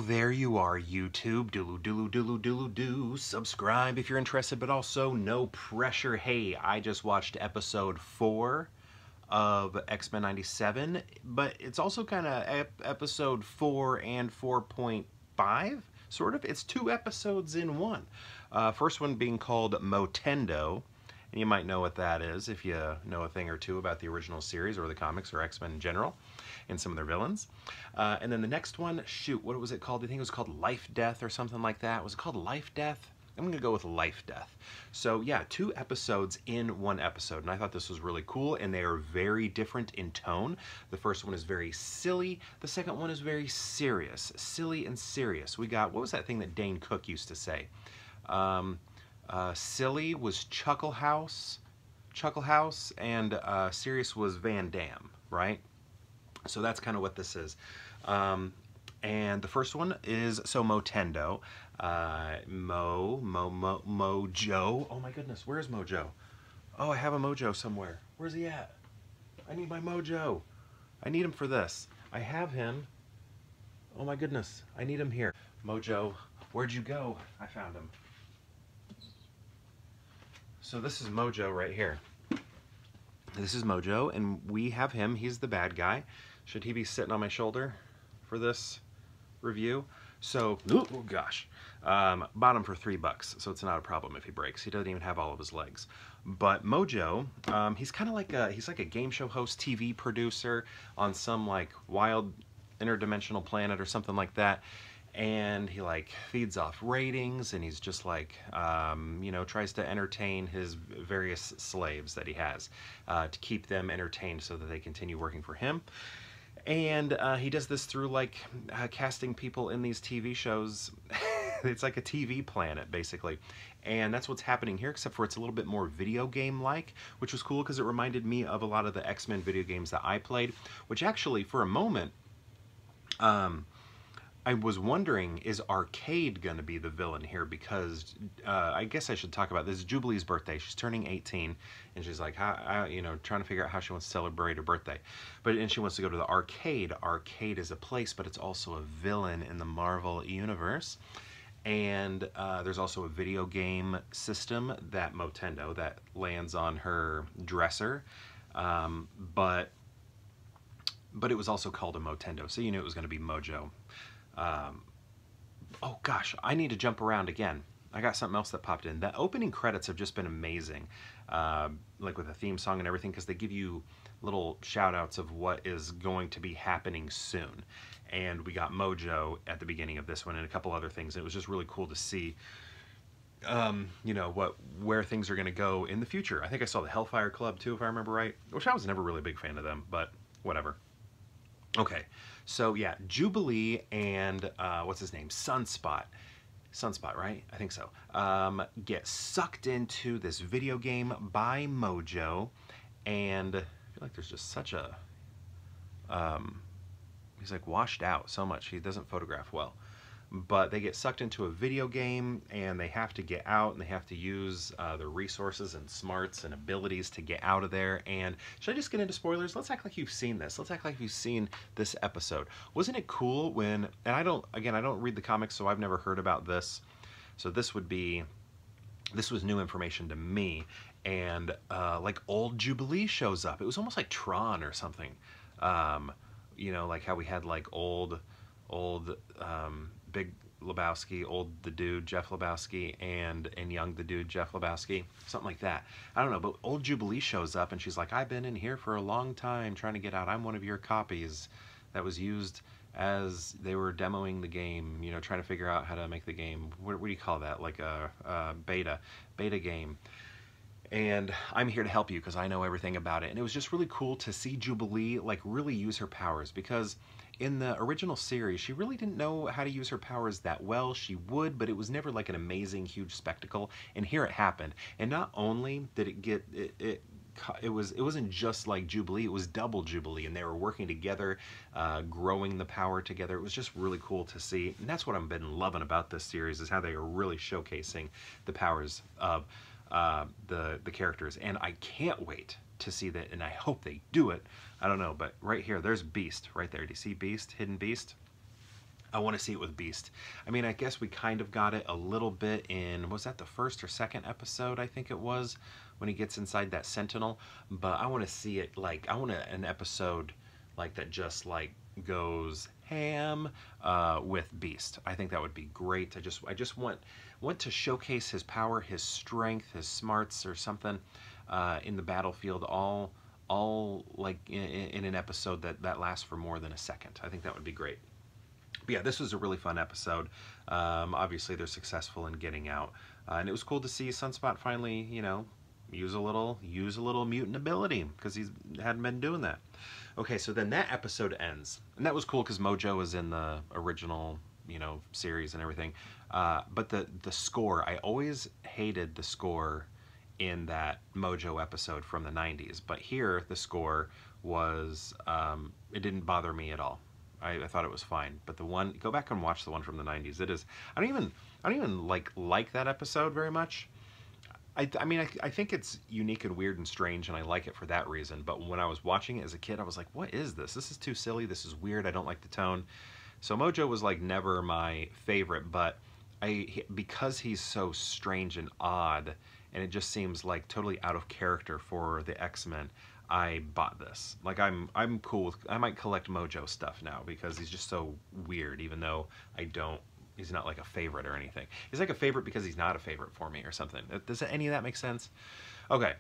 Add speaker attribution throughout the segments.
Speaker 1: there you are, YouTube. Do. Subscribe if you're interested, but also no pressure. Hey, I just watched episode 4 of X-Men 97, but it's also kind of episode 4 and 4.5, sort of. It's 2 episodes in one. First one being called Motendo, and you might know what that is if you know a thing or two about the original series or the comics or X-Men in general and some of their villains. And then the next one, shoot, what was it called? I think it was called Lifedeath or something like that. Was it called Lifedeath? I'm going to go with Lifedeath. So yeah, 2 episodes in 1 episode, and I thought this was really cool, and they are very different in tone. The first one is very silly. The second one is very serious. Silly and serious. We got, what was that thing that Dane Cook used to say? Silly was Chuckle House, and serious was Van Damme, right? So that's kind of what this is. And the first one is, so Motendo. Mojo. Oh my goodness, where's Mojo? Oh, I have a Mojo somewhere. Where's he at? I need my Mojo. I need him for this. I have him. Oh my goodness, I need him here. Mojo, where'd you go? I found him. So this is Mojo right here. This is Mojo, and we have him. He's the bad guy. Should he be sitting on my shoulder for this review? So, oh gosh, bought him for $3, so it's not a problem if he breaks. He doesn't even have all of his legs. But Mojo, he's kind of like he's like a game show host, TV producer on some like wild interdimensional planet or something like that. And he like feeds off ratings, and he's just like, you know, tries to entertain his various slaves that he has to keep them entertained so that they continue working for him. And he does this through like casting people in these TV shows. It's like a TV planet basically, and that's what's happening here, except for it's a little bit more video game like, which was cool because it reminded me of a lot of the X-Men video games that I played, which actually for a moment I was wondering, is Arcade going to be the villain here? Because I guess I should talk about this. It's Jubilee's birthday. She's turning 18, and she's like, you know, trying to figure out how she wants to celebrate her birthday. And she wants to go to the arcade. Arcade is a place, but it's also a villain in the Marvel universe. And there's also a video game system that Motendo that lands on her dresser, but it was also called a Motendo, so you knew it was going to be Mojo. Oh gosh, I need to jump around again. I got something else that popped in. The opening credits have just been amazing, like with the theme song and everything, because they give you little shout outs of what is going to be happening soon. And we got Mojo at the beginning of this one and a couple other things. It was just really cool to see, you know, where things are going to go in the future. I think I saw the Hellfire Club too, if I remember right, which I was never really a big fan of them, but whatever. Okay, so yeah, Jubilee and what's his name? Sunspot, right? I think so. Get sucked into this video game by Mojo, and I feel like there's just such a he's like washed out so much. He doesn't photograph well. But they get sucked into a video game, and they have to get out, and they have to use their resources and smarts and abilities to get out of there. And should I just get into spoilers? Let's act like you've seen this. Let's act like you've seen this episode. Wasn't it cool when, and I don't read the comics, so I've never heard about this. So this was new information to me. And like old Jubilee shows up. It was almost like Tron or something. You know, like how we had like old Big Lebowski, old the dude Jeff Lebowski, and young the dude Jeff Lebowski, something like that. I don't know, but old Jubilee shows up and she's like, I've been in here for a long time trying to get out. I'm one of your copies that was used as they were demoing the game, you know, trying to figure out how to make the game. What do you call that? Like a beta game. And I'm here to help you because I know everything about it. And it was just really cool to see Jubilee like really use her powers, because in the original series, she really didn't know how to use her powers that well. She would, but it was never like an amazing, huge spectacle. And here it happened. And not only did it get, it wasn't just like Jubilee, it was double Jubilee. And they were working together, growing the power together. It was just really cool to see. And that's what I've been loving about this series, is how they are really showcasing the powers of the characters. And I can't wait to see that, and I hope they do it. I don't know, but right here, there's Beast right there. Do you see Beast, Hidden Beast? I want to see it with Beast. I mean, I guess we kind of got it a little bit in, was that the first or second episode, I think it was, when he gets inside that Sentinel. But I want to see it, like, I want an episode like that just like goes ham with Beast. I think that would be great. I just want to showcase his power, his strength, his smarts or something in the battlefield, all like in an episode that lasts for more than a second. I think that would be great. But yeah, this was a really fun episode. Obviously, they're successful in getting out, and it was cool to see Sunspot finally, you know, use a little mutant ability, because he hadn't been doing that. Okay, so then that episode ends, and that was cool because Mojo was in the original, you know, series and everything. But the score, I always hated the score in that Mojo episode from the 90s. But here, the score was, it didn't bother me at all. I thought it was fine. But the one, go back and watch the one from the 90s. It is, I don't even like that episode very much. I mean, I think it's unique and weird and strange, and I like it for that reason. But when I was watching it as a kid, I was like, what is this? This is too silly. This is weird. I don't like the tone. So Mojo was like never my favorite, but because he's so strange and odd, and it just seems like totally out of character for the X-Men, I bought this. Like, I'm cool with, I might collect Mojo stuff now because he's just so weird, even though he's not like a favorite or anything. He's like a favorite because he's not a favorite for me or something. Does any of that make sense? Okay.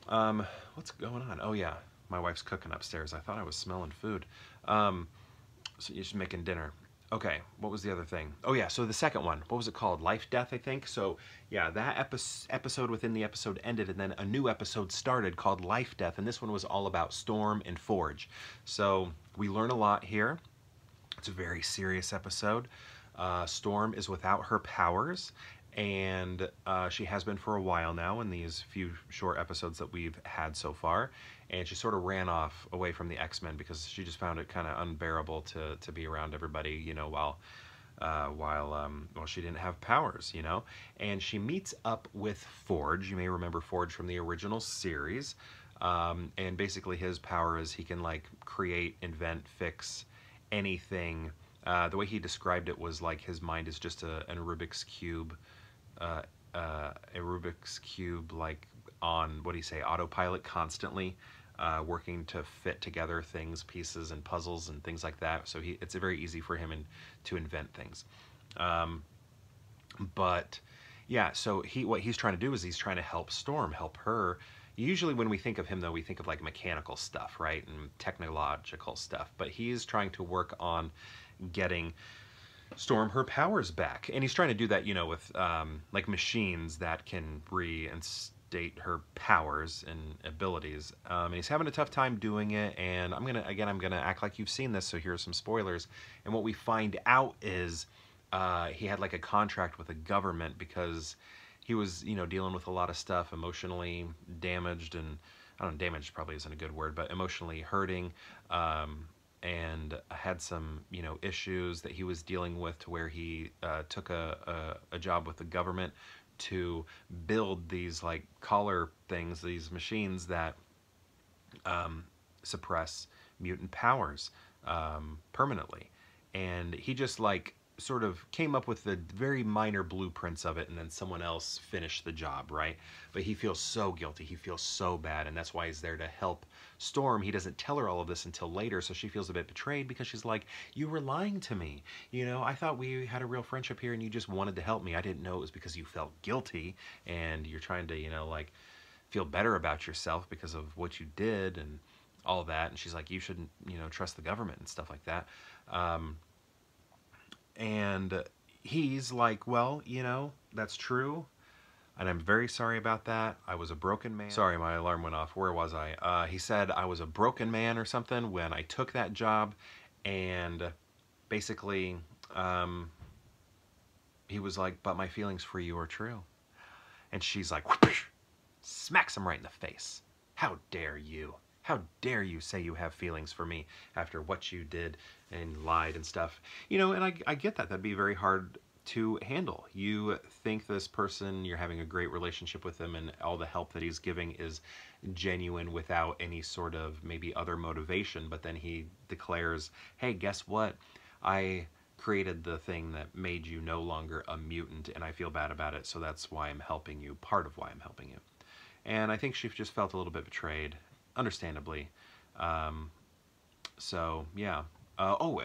Speaker 1: What's going on? Oh yeah, my wife's cooking upstairs. I thought I was smelling food. So you're just making dinner. Okay, what was the other thing? Oh yeah, so the second one, what was it called? Lifedeath, I think? So yeah, that episode within the episode ended, and then a new episode started called Lifedeath, and this one was all about Storm and Forge. So we learn a lot here. It's a very serious episode. Storm is without her powers, and she has been for a while now in these few short episodes that we've had so far, and she sort of ran off away from the X-Men because she just found it kind of unbearable to be around everybody, you know, while she didn't have powers, you know. And she meets up with Forge. You may remember Forge from the original series, and basically his power is he can like create, invent, fix anything. The way he described it was like his mind is just a Rubik's Cube, like on, what do you say, autopilot constantly, working to fit together things, pieces and puzzles and things like that. So it's very easy for him to invent things. But yeah, so what he's trying to do is he's trying to help Storm, help her. Usually when we think of him, though, we think of like mechanical stuff, right, and technological stuff. But he's trying to work on getting Storm her powers back, and he's trying to do that, you know, with like machines that can reinstate her powers and abilities. And he's having a tough time doing it. And I'm gonna act like you've seen this, so here are some spoilers. And what we find out is he had like a contract with the government because he was, you know, dealing with a lot of stuff, emotionally damaged, and I don't know, damaged probably isn't a good word, but emotionally hurting, and had some, you know, issues that he was dealing with, to where he took a job with the government to build these like collar things, these machines that suppress mutant powers permanently. And he just like sort of came up with the very minor blueprints of it, and then someone else finished the job, right? But he feels so guilty, he feels so bad, and that's why he's there to help Storm. He doesn't tell her all of this until later, so she feels a bit betrayed because she's like, you were lying to me, you know, I thought we had a real friendship here and you just wanted to help me. I didn't know it was because you felt guilty and you're trying to, you know, like feel better about yourself because of what you did and all that. And she's like, you shouldn't, you know, trust the government and stuff like that. And he's like, well, you know, that's true, and I'm very sorry about that. I was a broken man. Sorry, my alarm went off. Where was I? He said I was a broken man or something when I took that job, and basically he was like, but my feelings for you are true. And she's like, whoosh, smacks him right in the face. How dare you? How dare you say you have feelings for me after what you did and lied and stuff? You know, and I get that. That'd be very hard to handle. You think this person, you're having a great relationship with him, and all the help that he's giving is genuine without any sort of maybe other motivation, but then he declares, hey, guess what? I created the thing that made you no longer a mutant, and I feel bad about it, so that's why I'm helping you, part of why I'm helping you. And I think she just felt a little bit betrayed, understandably. Um, so, yeah.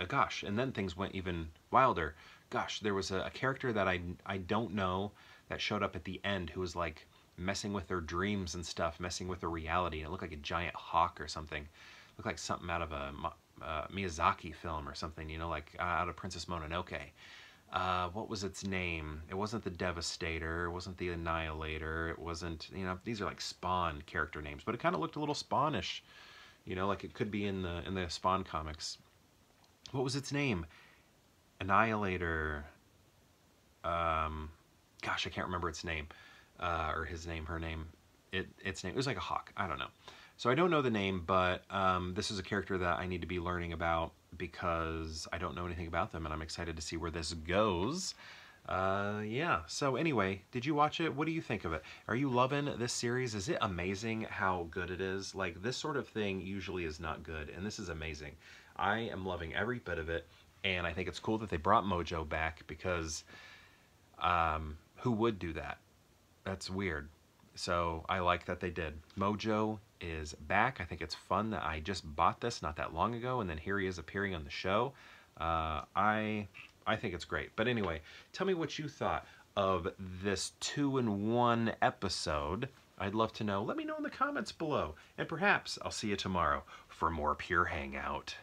Speaker 1: Gosh, and then things went even wilder. Gosh, there was a character that I don't know that showed up at the end who was like messing with their dreams and stuff, messing with their reality. It looked like a giant hawk or something. It looked like something out of a Miyazaki film or something, you know, like out of Princess Mononoke. What was its name? It wasn't the Devastator. It wasn't the Annihilator. It wasn't, you know, these are like Spawn character names, but it kind of looked a little Spawnish, you know, like it could be in the Spawn comics. What was its name? Annihilator. Gosh, I can't remember its name, or his name, her name. Its name. It was like a hawk. I don't know. So I don't know the name, but this is a character that I need to be learning about because I don't know anything about them, and I'm excited to see where this goes. Yeah, so anyway, did you watch it? What do you think of it? Are you loving this series? Is it amazing how good it is? Like, this sort of thing usually is not good, and this is amazing. I am loving every bit of it, and I think it's cool that they brought Mojo back because who would do that? That's weird. So I like that they did. Mojo is back. I think it's fun that I just bought this not that long ago, and then here he is appearing on the show. I think it's great. But anyway, tell me what you thought of this 2-in-1 episode. I'd love to know. Let me know in the comments below. And perhaps I'll see you tomorrow for more Pure Hangout.